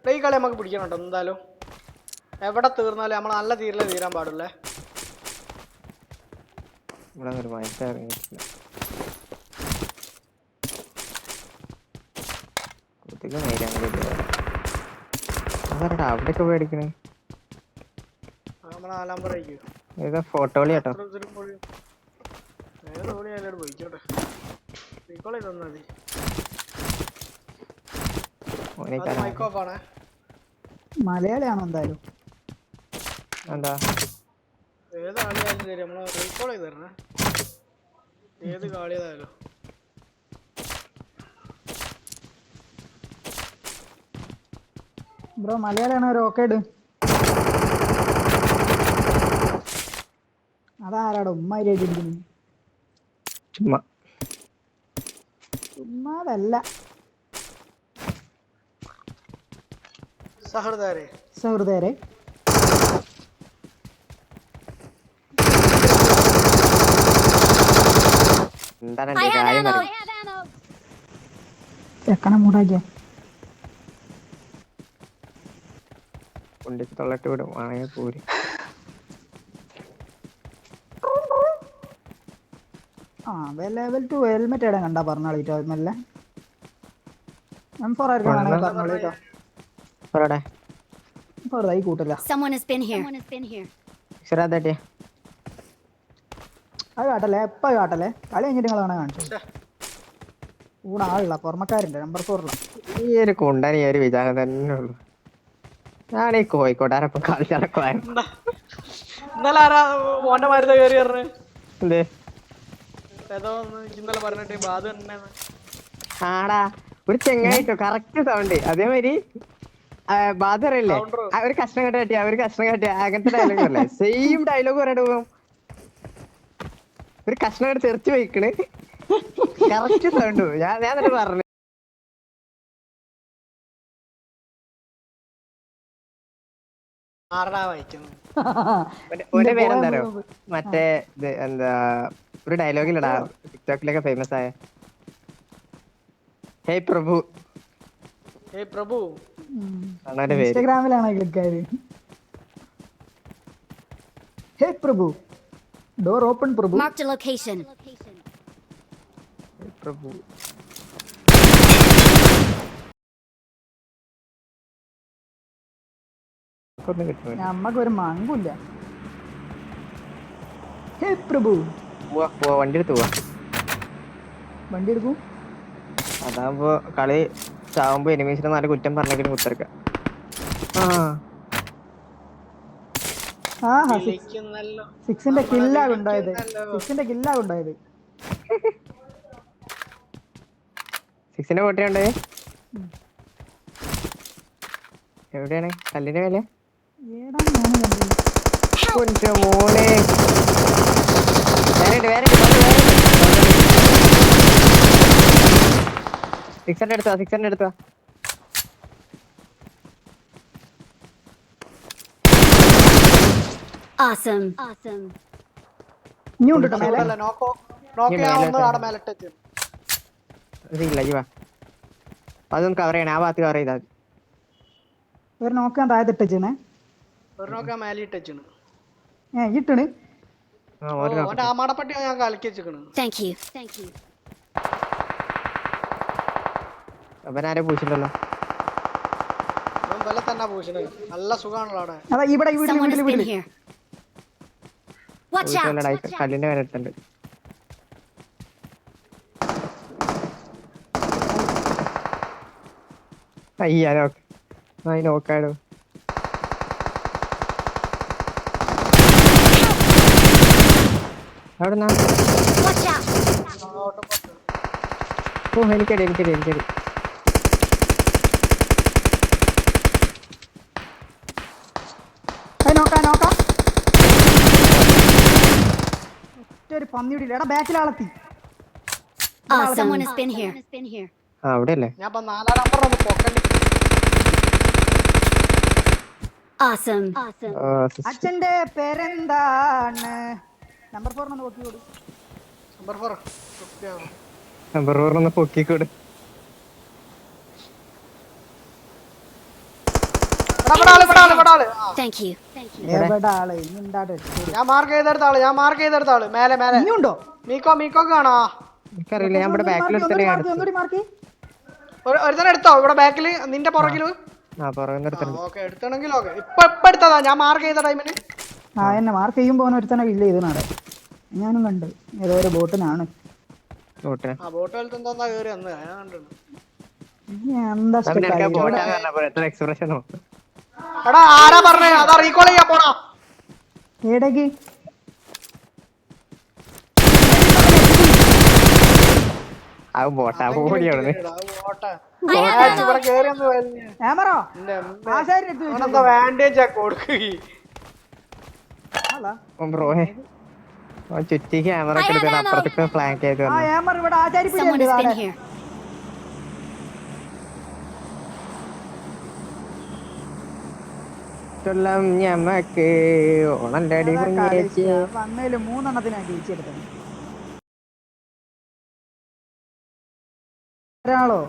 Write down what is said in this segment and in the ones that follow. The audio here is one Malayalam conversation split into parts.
ഈ കളി നമുക്ക് പിടിക്കണുണ്ടോ എന്തായാലും. എവിടെ തീർന്നാലും നമ്മൾ നല്ല തീരിലേ തീരാൻ പാടില്ലേ. അവിടെയൊക്കെ പേടിക്കണേ നമ്മളെ 4 നമ്പർ ആയിരിക്കും. ഏതാ ഫോട്ടോളി കേട്ടോ. ഏത് ഓളിയാലും പോയിക്കോട്ടെ. റീകോൾ ചെയ്ത് തന്നാ മതി. മൈക്ക് ഓഫ് ആണേ. മലയാളിയാണോ എന്തായാലും? എന്താ ഏത് കളിയായാലും ശരി നമ്മള് റീകോൾ ചെയ്ത് തരണേ. ഏത് കളിയതായാലും. ബ്രോ മലയാളിയാണോ ഒരു ഓക്കെ ഇട്. അതാരാടോ ഉമ്മാരി ചുമ്മാ ചുമ്മാതല്ല. സഹൃദാരെ സഹൃദയരെ എന്താണ് എന്റെ കാര്യം പറയും. ചെക്കനെ മൂടാക്കിയ കൊണ്ടിട്ട് തൊള്ളട്ട് വിടും ആണെങ്കിൽ പോര്. ആ ലെവൽ 2 ഹെൽമെറ്റ് ഇടാൻ കണ്ടാ പറഞ്ഞോളിട്ടോ. മെല്ലെ M4 ആയിരിക്കും വേണമെങ്കിൽ പറഞ്ഞോളിട്ടോ. ഈ കൂട്ടില്ല അത് കാട്ടല്ലേ. എപ്പ കാട്ടല്ലേ. കളി കഴിഞ്ഞിട്ട് നിങ്ങൾ വേണേ കാണിച്ചു. കൂടെ ആളില്ല. പുറമക്കാരുണ്ട്. നമ്പർ 4 ഈ ഒരു കൊണ്ടാൻ ഈ ഒരു വിചാരം തന്നെ ഉള്ളു. ഞാൻ ഈ കോഴിക്കോട്ടാരപ്പം കളിച്ചിറക്കുമായിരുന്നു. ഇന്നലെ ആരാ മോന്റെ മരുന്ന് കയറി പറഞ്ഞ് എന്തേ ഏതോ ഇന്നലെ പറഞ്ഞിട്ട് ബാധ തന്നെ ആടാ ഒരു ചെങ്ങായിട്ടോ കറക്റ്റ് സൗണ്ട് അതേമാതിരി ബാധറല്ലേ ഒരു കഷ്ണം കെട്ടിയ ഒരു കഷ്ണം കെട്ടിയ അങ്ങനത്തെ ഡയലോഗ് അല്ലേ. സെയിം ഡയലോഗ് പറയണ പോകും. ഒരു കഷ്ണം കെട്ടി തെറിച്ച് വയ്ക്കണ് കറക്റ്റ് സൗണ്ട്. ഞാൻ എന്നിട്ട് പറഞ്ഞു ആരടാ വായിക്കുന്നു. ഒരു പേരെന്താരോ മറ്റേ എന്താ ഒരു ഡയലോഗിലടാ ടിക്ടോക്കിലൊക്കെ ഫേമസ് ആയ ഹേയ് പ്രഭു. ഏയ് പ്രഭു ഇൻസ്റ്റാഗ്രാമിലാണ് ക്ലിക്ക് ആയത്. ഹേ പ്രഭു ഡോർ ഓപ്പൺ പ്രഭു. പ്രഭു നമ്മക്ക് ഒരു മങ്കൂല്ല. ഹേ പ്രഭു വണ്ടി എടുത്ത് പോവാ. വണ്ടി എടുക്കൂ. അതാകുമ്പോ കളി ചാവുമ്പോ എനിമീസിനെ 4 കുറ്റം പറഞ്ഞെങ്കിലും കുത്തിറക്കാം. സിക്സിന്റെ കില്ലാകുണ്ടായത്. 6ന്റെ കോട്ടയുണ്ട്. എവിടെയാണ് കല്ലിന്റെ മേലെ മോനെ വേറെ 6ന്റെ എടുത്തോ. അതൊന്നും കവർ ചെയ്യണേ. ആ ഭാഗത്ത് കവർ ചെയ്താൽ ഒരു നോക്കാൻ താഴത്തിട്ടേ ഇട്ടണ്. ആമാടപ്പട്ടി ഞാൻ കലക്കി വെച്ചിക്കണ്. അവനാരെ പൂച്ചിട്ടല്ലോ. തന്നെ പൂശിന് നല്ല സുഖാണല്ലോ അവിടെ. അതാ ഇവിടെ കല്ലിന്റെ മേലെ എടുത്തുണ്ട്. അയ്യാ നോക്കാടോ. അവിടെ എനിക്കടി ഒരു പന്നിയുടെ എടാ ബാക്കിലാളെത്തി. അവിടെ അല്ലേ. ഞാൻ 4 നമ്പർ ഒന്ന് പൊക്കണ്ടി. അച്ഛന്റെ പേരെന്താണ്? നമ്പർ 4 ഒന്ന് നോക്കി കൊടു. നമ്പർ 4 ഒന്ന് പൊക്കിക്കൂട്. Thank you. എവിടെ ആള് ഇനി ഉണ്ടാട്ടെ ഞാൻ മാർക്ക് ചെയ്തെടുത്ത ആള് മേലെ ഇനിയുണ്ടോ മീക്കോ കാണോ എനിക്കറിയില്ല, ഞാൻ ഇവിടെ ബാക്കിൽ ഒന്നുകൂടി മാർക്ക് ഒരുത്തനെ എടുത്തോ ഇവിടെ ബാക്കില് നിന്റെ പുറകില് ഓക്കെ എടുത്തണെങ്കിൽ ഓക്കെ ഇപ്പൊ എടുത്തതാ ഞാൻ മാർക്ക് ചെയ്ത ടൈമിന്. ആ എന്നെ മാർക്ക് ചെയ്യുമ്പോ ഒരുത്തനെ ഇല്ല ഇത് നാടെ ഞാനും കണ്ട് ഏതോ ഒരു ബോട്ടിനാണ് ബോട്ട് പോലത്തെ എന്താ കേറി വന്നത് ഞാൻ കണ്ടു. എടാ ആരാ പറഞ്ഞേ അതാ റീകോൾ ചെയ്യാൻ പോണാ ഏടേക്ക് ചുറ്റി ക്യാമറ ഒക്കെ എടുത്ത് അപ്പുറത്തേക്ക് ഫ്ലാങ്ക് ചെയ്ത് ആ ഏമർ ഇവിടെ ആചാരിപ്പിടിയുണ്ട് Someone has been here. ഞമ്മക്ക് ഓണല്ലടി വന്നതില് 3 എണ്ണത്തിനാ ജയിച്ചെടുത്തത്. ഒരാളോ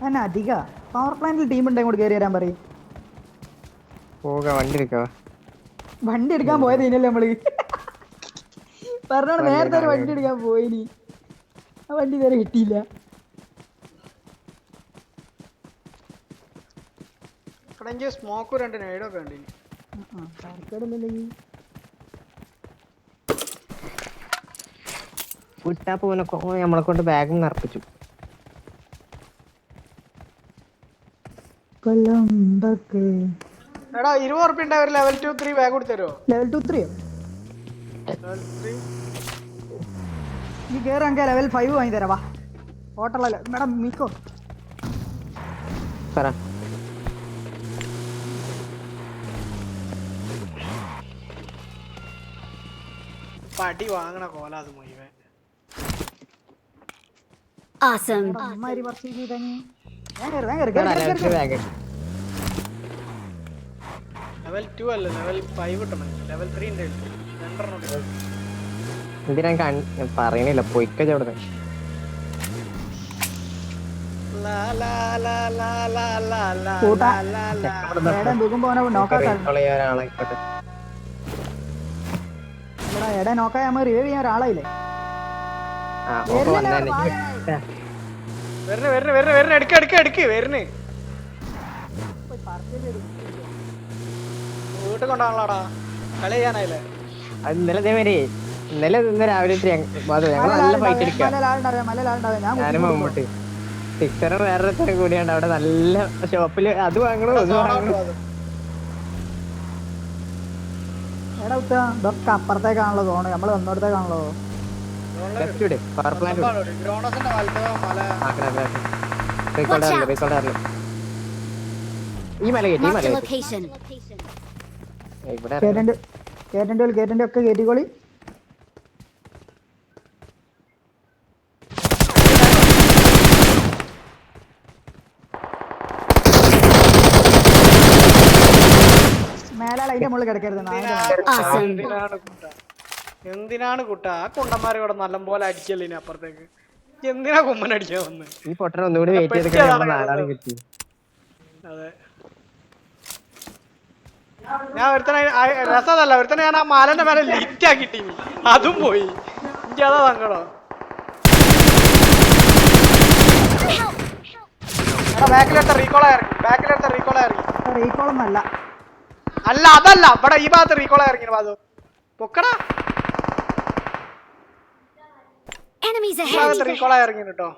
തന്നെ അധിക പവർ പ്ലാന്റിൽ ടീം ഉണ്ടെങ്കിൽ കൂടി കയറി വരാൻ പറയും. വണ്ടി എടുക്കാൻ പോയത് ഇനല്ലേ നമ്മള് പറഞ്ഞോട് നേരത്തെ ഒരു വണ്ടി എടുക്കാൻ പോയിനി ആ വണ്ടി നേരെ കിട്ടിയില്ല. സ്മോക്ക് 2 നേടൊക്കെ ഉണ്ട്. നമ്മളെ കൊണ്ട് ബാഗ് നിറപ്പിച്ചു. എടാ 20 ഉറുപ്പിക ഉണ്ടാവും ലെവൽ 2 3 ബാഗ് കൊടുത്തരോ ലെവൽ 2 3 നീ കേറാങ്ക ലെവൽ 5 വാങ്ങി തരാ വാ ഹോട്ടലല്ല മേഡം മീക്കോ പടി വാങ്ങണ കോല അത് മുഴുവൻ. Awesome. അമ്മാരി പർച്ചേസ് ചെയ്താ നീ ലെവൽ 2 അല്ല ലെവൽ 5 കിട്ടണം. ലെവൽ 3 ഉണ്ട് രണ്ടെണ്ണം. എന്തിനാ പറയണില്ല പൊയ്ക്ക ചോടുന്ന എടാ നോക്കാ നമ്മ റിവൈവ് ചെയ്യാൻ ഒരാളായില്ലേ വീട്ടിൽ കൊണ്ടാണല്ലോടാ കളി ചെയ്യാനായില്ലേ. ഇന്നലെ രാവിലെ ഞങ്ങൾ നല്ല ഫൈറ്റ് അടിക്കാം. ഞാനും മമ്മൂട്ടി സിക്സറും വേറെ കൂടിയാണ്ട് അവിടെ നല്ല ഷോപ്പില് അത് വാങ്ങണോ ഇത് വാങ്ങണോ. എടാ ഇതൊക്കെ അപ്പുറത്തേക്കാണല്ലോ തോന്നുന്നു നമ്മള് വന്നോടത്തേക്കാണല്ലോ. ഈ മല കയറ്റി ഈ മല Location. കേറ്റന്റെ ഒക്കെ കേറ്റിക്കോളി. മേലാൽ അതിന്റെ മുകളിൽ കിടക്കരുത്. എന്തിനാണ് കുട്ട ആ കുണ്ടന്മാരെ ഇവിടെ നല്ലപോലെ അടിക്കല്ലേ ഇനി അപ്പുറത്തേക്ക്. എന്തിനാ കുമ്മൻ അടിക്കാൻ വന്ന് ഈ പൊട്ടൻ ഒന്നുകൂടി വെയിറ്റ് ചെയ്ത് കിട്ടി. അതെ ഞാൻ ഒരുത്തനെ രസമല്ല ഒരുത്തനെ ഞാൻ ആ മാലന്റെ മേലെ ലിറ്റ് ആക്കിട്ടി അതും പോയി. എനിക്ക് അതാ സങ്കടം. ബാക്കിലെടുത്ത റീകോള റീകോളൊന്നല്ല അല്ല അതല്ല ഇവിടെ ഈ ഭാഗത്ത് റീകോള ഇറങ്ങി ഭാഗത്ത് പൊക്കടാ റീകോള ഇറങ്ങി കേട്ടോ.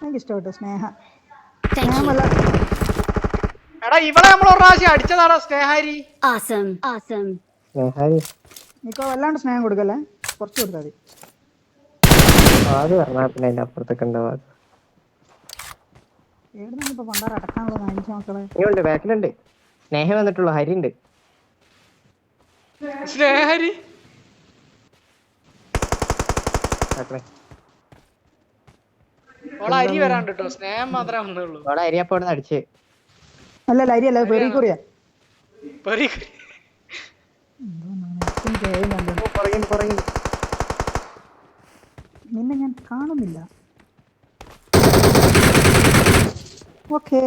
എനിക്ക് ഇഷ്ടപ്പെട്ടു സ്നേഹ. എടാ ഇവിടെ നമ്മൾ ഒരു പ്രാവശ്യം അടിച്ചതാടാ സ്നേഹാരി. നിക്കോ വല്ലാണ്ട് സ്നേഹം കൊടുക്കല്ലേ കുറച്ച് കൊടുത്താൽ മതി. അപ്പുറത്തൊക്കെ ഉണ്ടാവാ എവിടുന്നിപ്പോ പണ്ടാറ് അടക്കാനുള്ള നായിച്ച മക്കളെ. ഉണ്ട് ബാക്കിലുണ്ട്. സ്നേഹ വന്നിട്ടുള്ളൂ. ഹരി ഉണ്ട്. സ്നേഹരി അരി വരാണ്ട് കേട്ടോ. സ്നേഹം മാത്രമേ വന്നുള്ളൂ. അരി അപ്പൊ അവിടെ അടിച്ച് അല്ലല്ല അരി അല്ല പെറിക്കുറിയാ. നിന്നെ ഞാൻ കാണുന്നില്ല. ഓക്കേ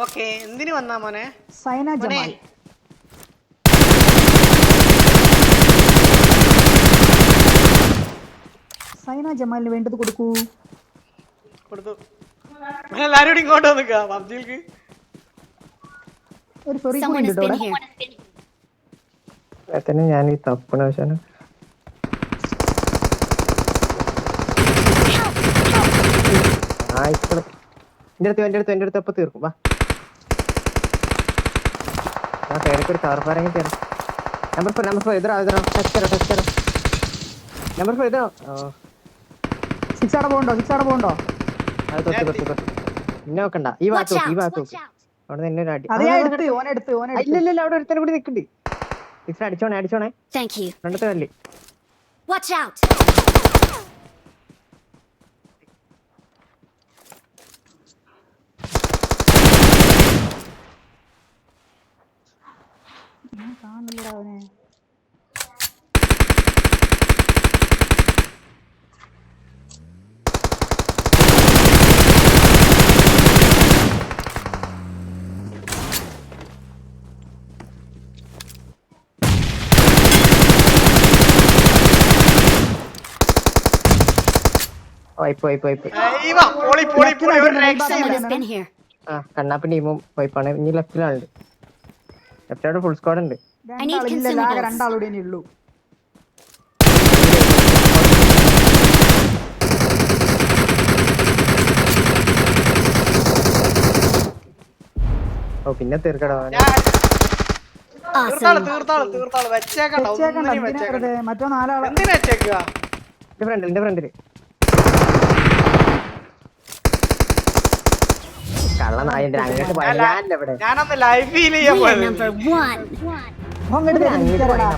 ഓക്കെ എന്തിനു വന്നാ മോനെ? സൈന ജമാൽ. സൈന ജമാലിന് വേണ്ടത് കൊടുക്കൂ. കൊടുത്തു. എല്ലാരും കൂടി ഇങ്ങോട്ട് വന്നിക്കാ പബ്ജിയിലേക്ക്. ഒരു ഫെറി കൂടി ഉണ്ട് ഇവിടെ. ഞാൻ ഈ തപ്പണ ആവശ്യമാണ്. എന്റെ അടുത്ത് എപ്പോ തീർക്കും. വാ ഒരു കാർപ്പാരെങ്കിൽ തരാം. നമ്പർ 4 ഇതോ നമ്പർ 4 ഇതോ. 6 അവിടെ പോകണ്ടോ? അത് തൊട്ട് പിന്നെ നോക്കണ്ട. ഈ ഭാഗത്ത് നോക്ക്. അവിടെ നിന്ന് ഒരു അടി. ഇല്ല അവിടെ ഒരുത്തനെ കൂടി നിൽക്കുന്നുണ്ട്. അടിച്ചോണേ. രണ്ടത്തെ കല്ല്. കാണുന്നില്ലടാ അവനെ. കണ്ണാപ്പി ടീമും പോയിപ്പാണ്. ഇനി ലെഫ്റ്റിലാളുണ്ട്. ലെഫ്റ്റിലോട്ട് ഫുൾ സ്ക്വാഡ് ഉണ്ട്. രണ്ടാളൂടെ ഉള്ളൂ. ഓ പിന്നെ തീർക്കടോ. മറ്റോ 4 ആളെ എന്റെ ഫ്രണ്ടില് കള്ളനായന്റെ അങ്ങോട്ട് പോയാലവിടെ ഞാനൊന്ന് ലൈവ് ഫീൽ ചെയ്യാൻ പോയത്. രക്ഷപ്പെടാ.